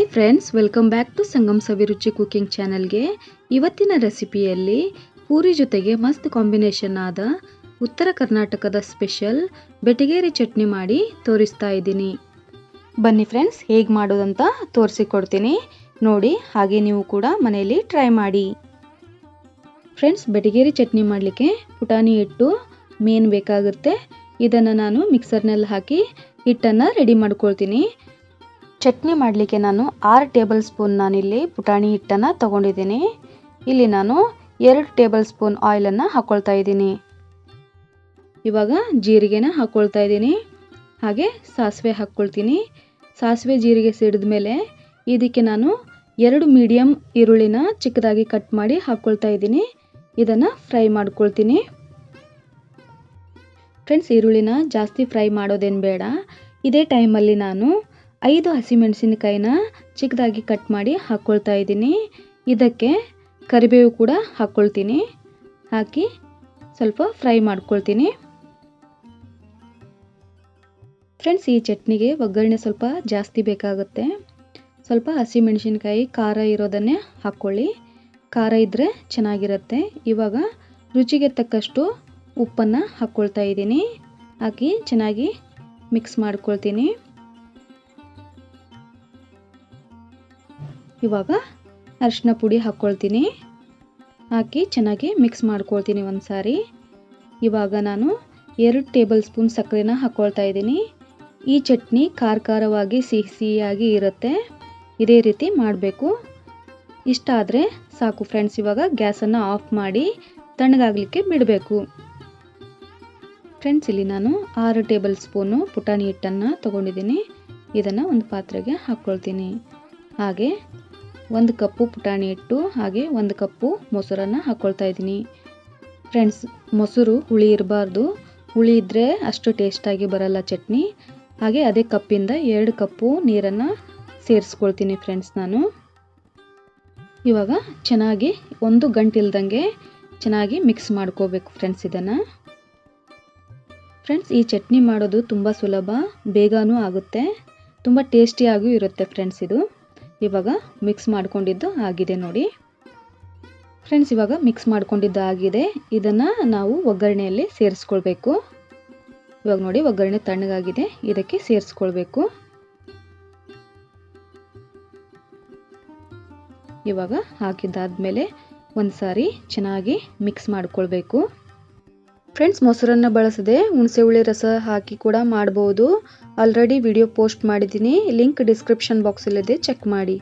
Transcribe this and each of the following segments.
Hi friends, welcome back to Sangam Saviruchi cooking ಚಾನಲ್ಗೆ. ಇವತ್ತಿನ ರೆಸಿಪಿಯಲ್ಲಿ ಪೂರಿ ಜೊತೆಗೆ ಮಸ್ತ್ ಕಾಂಬಿನೇಷನ್ ಆದ ಉತ್ತರ ಕರ್ನಾಟಕದ ಸ್ಪೆಷಲ್ ಬೆಟಗೇರಿ ಚಟ್ನಿ ಮಾಡಿ ತೋರಿಸ್ತಾ ಇದ್ದೀನಿ. ಬನ್ನಿ ಫ್ರೆಂಡ್ಸ್, ಹೇಗೆ ಮಾಡೋದಂತ ತೋರಿಸಿಕೊಡ್ತೀನಿ ನೋಡಿ. ಹಾಗೆ ನೀವು ಕೂಡ ಮನೆಯಲ್ಲಿ ಟ್ರೈ ಮಾಡಿ. ಫ್ರೆಂಡ್ಸ್, ಬೆಟಗೇರಿ ಚಟ್ನಿ ಮಾಡಲಿಕ್ಕೆ ಪುಟಾಣಿ ಹಿಟ್ಟು ಮೇನ್ ಬೇಕಾಗುತ್ತೆ. ಇದನ್ನು ನಾನು ಮಿಕ್ಸರ್ನಲ್ಲಿ ಹಾಕಿ ಹಿಟ್ಟನ್ನು ರೆಡಿ ಮಾಡ್ಕೊಳ್ತೀನಿ. ಚಟ್ನಿ ಮಾಡಲಿಕ್ಕೆ ನಾನು 6 ಟೇಬಲ್ ಸ್ಪೂನ್ ನಾನಿಲ್ಲಿ ಪುಟಾಣಿ ಹಿಟ್ಟನ್ನು ತಗೊಂಡಿದ್ದೀನಿ. ಇಲ್ಲಿ ನಾನು 2 ಟೇಬಲ್ ಸ್ಪೂನ್ ಆಯಿಲನ್ನು ಹಾಕ್ಕೊಳ್ತಾ ಇದ್ದೀನಿ. ಇವಾಗ ಜೀರಿಗೆನ ಹಾಕ್ಕೊಳ್ತಾ ಇದ್ದೀನಿ. ಹಾಗೆ ಸಾಸಿವೆ ಹಾಕ್ಕೊಳ್ತೀನಿ. ಸಾಸಿವೆ ಜೀರಿಗೆ ಸಿಡಿದ ಮೇಲೆ ಇದಕ್ಕೆ ನಾನು 2 ಮೀಡಿಯಮ್ ಈರುಳ್ಳಿನ ಚಿಕ್ಕದಾಗಿ ಕಟ್ ಮಾಡಿ ಹಾಕ್ಕೊಳ್ತಾ ಇದ್ದೀನಿ. ಇದನ್ನು ಫ್ರೈ ಮಾಡ್ಕೊಳ್ತೀನಿ. ಫ್ರೆಂಡ್ಸ್, ಈರುಳ್ಳಿನ ಜಾಸ್ತಿ ಫ್ರೈ ಮಾಡೋದೇನು ಬೇಡ. ಇದೇ ಟೈಮಲ್ಲಿ ನಾನು 5 ಹಸಿಮೆಣಸಿನಕಾಯಿನ ಚಿಕ್ಕದಾಗಿ ಕಟ್ ಮಾಡಿ ಹಾಕ್ಕೊಳ್ತಾ ಇದ್ದೀನಿ. ಇದಕ್ಕೆ ಕರಿಬೇವು ಕೂಡ ಹಾಕ್ಕೊಳ್ತೀನಿ. ಹಾಕಿ ಸ್ವಲ್ಪ ಫ್ರೈ ಮಾಡ್ಕೊಳ್ತೀನಿ. ಫ್ರೆಂಡ್ಸ್, ಈ ಚಟ್ನಿಗೆ ಒಗ್ಗರಣೆ ಸ್ವಲ್ಪ ಜಾಸ್ತಿ ಬೇಕಾಗುತ್ತೆ. ಸ್ವಲ್ಪ ಹಸಿಮೆಣಸಿನಕಾಯಿ ಖಾರ ಇರೋದನ್ನೇ ಹಾಕ್ಕೊಳ್ಳಿ. ಖಾರ ಇದ್ದರೆ ಚೆನ್ನಾಗಿರುತ್ತೆ. ಇವಾಗ ರುಚಿಗೆ ತಕ್ಕಷ್ಟು ಉಪ್ಪನ್ನು ಹಾಕ್ಕೊಳ್ತಾ ಇದ್ದೀನಿ. ಹಾಕಿ ಚೆನ್ನಾಗಿ ಮಿಕ್ಸ್ ಮಾಡ್ಕೊಳ್ತೀನಿ. ಇವಾಗ ಅರಿಶಿನ ಪುಡಿ ಹಾಕ್ಕೊಳ್ತೀನಿ. ಹಾಕಿ ಚೆನ್ನಾಗಿ ಮಿಕ್ಸ್ ಮಾಡ್ಕೊಳ್ತೀನಿ ಒಂದು ಸಾರಿ. ಇವಾಗ ನಾನು 2 ಟೇಬಲ್ ಸ್ಪೂನ್ ಸಕ್ಕರೆನ ಹಾಕ್ಕೊಳ್ತಾ ಇದ್ದೀನಿ. ಈ ಚಟ್ನಿ ಖಾರವಾಗಿ ಸಿಹಿಯಾಗಿ ಇರುತ್ತೆ. ಇದೇ ರೀತಿ ಮಾಡಬೇಕು. ಇಷ್ಟ ಆದರೆ ಸಾಕು ಫ್ರೆಂಡ್ಸ್. ಇವಾಗ ಗ್ಯಾಸನ್ನು ಆಫ್ ಮಾಡಿ ತಣ್ಣಗಾಗಲಿಕ್ಕೆ ಬಿಡಬೇಕು. ಫ್ರೆಂಡ್ಸ್, ಇಲ್ಲಿ ನಾನು 6 ಟೇಬಲ್ ಸ್ಪೂನು ಪುಟಾಣಿ ಹಿಟ್ಟನ್ನು ತಗೊಂಡಿದ್ದೀನಿ. ಇದನ್ನು ಒಂದು ಪಾತ್ರೆಗೆ ಹಾಕ್ಕೊಳ್ತೀನಿ. ಹಾಗೆ 1 ಕಪ್ಪು ಪುಟಾಣಿ ಹಿಟ್ಟು, ಹಾಗೆ 1 ಕಪ್ಪು ಮೊಸರನ್ನು ಹಾಕ್ಕೊಳ್ತಾ ಇದ್ದೀನಿ. ಫ್ರೆಂಡ್ಸ್, ಮೊಸರು ಹುಳಿ ಇರಬಾರ್ದು. ಹುಳಿ ಇದ್ದರೆ ಅಷ್ಟು ಟೇಸ್ಟಾಗಿ ಬರಲ್ಲ ಚಟ್ನಿ. ಹಾಗೆ ಅದೇ ಕಪ್ಪಿಂದ 2 ಕಪ್ಪು ನೀರನ್ನು ಸೇರಿಸ್ಕೊಳ್ತೀನಿ ಫ್ರೆಂಡ್ಸ್ ನಾನು. ಇವಾಗ ಚೆನ್ನಾಗಿ ಒಂದು ಗಂಟಿಲ್ದಂಗೆ ಚೆನ್ನಾಗಿ ಮಿಕ್ಸ್ ಮಾಡ್ಕೋಬೇಕು ಫ್ರೆಂಡ್ಸ್ ಇದನ್ನು. ಫ್ರೆಂಡ್ಸ್, ಈ ಚಟ್ನಿ ಮಾಡೋದು ತುಂಬ ಸುಲಭ, ಬೇಗನೂ ಆಗುತ್ತೆ, ತುಂಬ ಟೇಸ್ಟಿಯಾಗೂ ಇರುತ್ತೆ ಫ್ರೆಂಡ್ಸ್ ಇದು. ಇವಾಗ ಮಿಕ್ಸ್ ಮಾಡ್ಕೊಂಡಿದ್ದು ಆಗಿದೆ ನೋಡಿ. ಫ್ರೆಂಡ್ಸ್, ಇವಾಗ ಮಿಕ್ಸ್ ಮಾಡ್ಕೊಂಡಿದ್ದು ಆಗಿದೆ. ಇದನ್ನು ನಾವು ಒಗ್ಗರಣೆಯಲ್ಲಿ ಸೇರಿಸ್ಕೊಳ್ಬೇಕು. ಇವಾಗ ನೋಡಿ, ಒಗ್ಗರಣೆ ತಣ್ಣಗಾಗಿದೆ. ಇದಕ್ಕೆ ಸೇರಿಸ್ಕೊಳ್ಬೇಕು. ಇವಾಗ ಹಾಕಿದ್ದಾದ್ಮೇಲೆ ಒಂದು ಸಾರಿ ಚೆನ್ನಾಗಿ ಮಿಕ್ಸ್ ಮಾಡ್ಕೊಳ್ಬೇಕು. ಫ್ರೆಂಡ್ಸ್, ಮೊಸರನ್ನು ಬಳಸದೆ ಹುಣಸೆ ಹುಳಿ ರಸ ಹಾಕಿ ಕೂಡ ಮಾಡ್ಬೋದು. ಆಲ್ರೆಡಿ ವಿಡಿಯೋ ಪೋಸ್ಟ್ ಮಾಡಿದ್ದೀನಿ, ಲಿಂಕ್ ಡಿಸ್ಕ್ರಿಪ್ಷನ್ ಬಾಕ್ಸಲ್ಲಿದೆ, ಚೆಕ್ ಮಾಡಿ.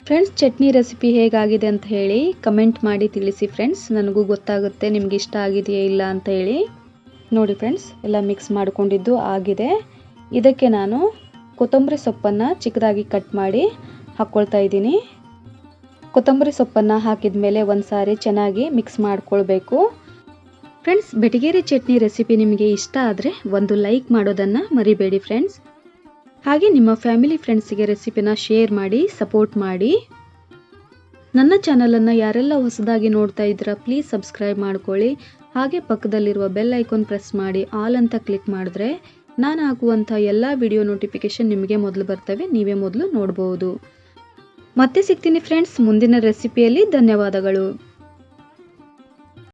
ಫ್ರೆಂಡ್ಸ್, ಚಟ್ನಿ ರೆಸಿಪಿ ಹೇಗಾಗಿದೆ ಅಂತ ಹೇಳಿ ಕಮೆಂಟ್ ಮಾಡಿ ತಿಳಿಸಿ ಫ್ರೆಂಡ್ಸ್. ನನಗೂ ಗೊತ್ತಾಗುತ್ತೆ ನಿಮ್ಗೆ ಇಷ್ಟ ಆಗಿದೆಯೇ ಇಲ್ಲ ಅಂತ ಹೇಳಿ. ನೋಡಿ ಫ್ರೆಂಡ್ಸ್, ಎಲ್ಲ ಮಿಕ್ಸ್ ಮಾಡ್ಕೊಂಡಿದ್ದು ಆಗಿದೆ. ಇದಕ್ಕೆ ನಾನು ಕೊತ್ತಂಬರಿ ಸೊಪ್ಪನ್ನು ಚಿಕ್ಕದಾಗಿ ಕಟ್ ಮಾಡಿ ಹಾಕ್ಕೊಳ್ತಾ ಇದ್ದೀನಿ. ಕೊತ್ತಂಬರಿ ಸೊಪ್ಪನ್ನು ಹಾಕಿದ ಮೇಲೆ ಒಂದು ಸಾರಿ ಚೆನ್ನಾಗಿ ಮಿಕ್ಸ್ ಮಾಡ್ಕೊಳ್ಬೇಕು. ಫ್ರೆಂಡ್ಸ್, ಬೆಟಗೇರಿ ಚಟ್ನಿ ರೆಸಿಪಿ ನಿಮಗೆ ಇಷ್ಟ ಆದರೆ ಒಂದು ಲೈಕ್ ಮಾಡೋದನ್ನು ಮರಿಬೇಡಿ ಫ್ರೆಂಡ್ಸ್. ಹಾಗೆ ನಿಮ್ಮ ಫ್ಯಾಮಿಲಿ ಫ್ರೆಂಡ್ಸಿಗೆ ರೆಸಿಪಿನ ಶೇರ್ ಮಾಡಿ ಸಪೋರ್ಟ್ ಮಾಡಿ. ನನ್ನ ಚಾನಲನ್ನು ಯಾರೆಲ್ಲ ಹೊಸದಾಗಿ ನೋಡ್ತಾ ಇದ್ದೀರಾ ಪ್ಲೀಸ್ ಸಬ್ಸ್ಕ್ರೈಬ್ ಮಾಡ್ಕೊಳ್ಳಿ. ಹಾಗೆ ಪಕ್ಕದಲ್ಲಿರುವ ಬೆಲ್ ಐಕಾನ್ ಪ್ರೆಸ್ ಮಾಡಿ ಆಲ್ ಅಂತ ಕ್ಲಿಕ್ ಮಾಡಿದ್ರೆ ನಾನು ಹಾಕುವಂಥ ಎಲ್ಲ ವಿಡಿಯೋ ನೋಟಿಫಿಕೇಷನ್ ನಿಮಗೆ ಮೊದಲು ಬರ್ತವೆ, ನೀವೇ ಮೊದಲು ನೋಡ್ಬೋದು. ಮತ್ತೆ ಸಿಗ್ತೀನಿ ಫ್ರೆಂಡ್ಸ್ ಮುಂದಿನ ರೆಸಿಪಿಯಲ್ಲಿ. ಧನ್ಯವಾದಗಳು.